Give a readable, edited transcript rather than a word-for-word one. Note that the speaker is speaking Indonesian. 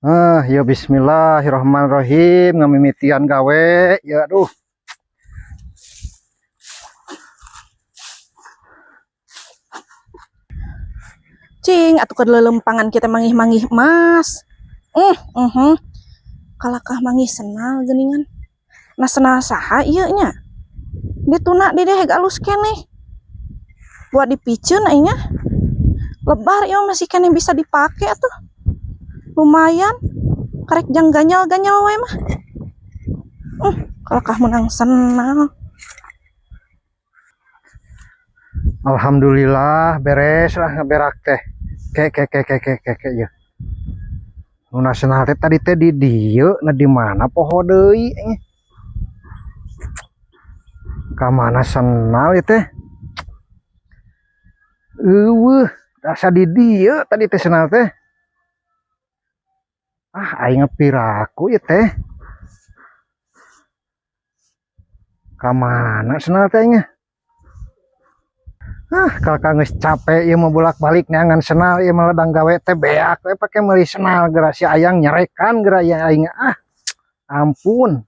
Ya bismillahirrahmanirrahim ngamimitian gawe ya aduh. Cing atuh kedelempangan kita mangih-mangih mas. Kalakah mangih senal geningan. Nah senal saha ieu nya. Dituna di deh galus keneh. Buat dipiceun nya. Lebar ieu masih keneh bisa dipakai atuh. Lumayan. Karek jang ganyal-ganyal wae mah. Kalakah menang senal. Alhamdulillah beres lah ngeberak teh. Ke ya. Nu nasional teh tadi teh di dieu na di mana poho deui nya. Ka mana senal ieu teh? Eueuh, asa di dieu tadi teh senal teh. Aing ngepiraku ieu teh. Ka mana senal teh nya? Kakak geus capek ieu mah bolak-balik neangan senal ieu mah ledang gawe teh beak we pake meuli senal geura si ayang nyerekan geura ya aing. Ampun.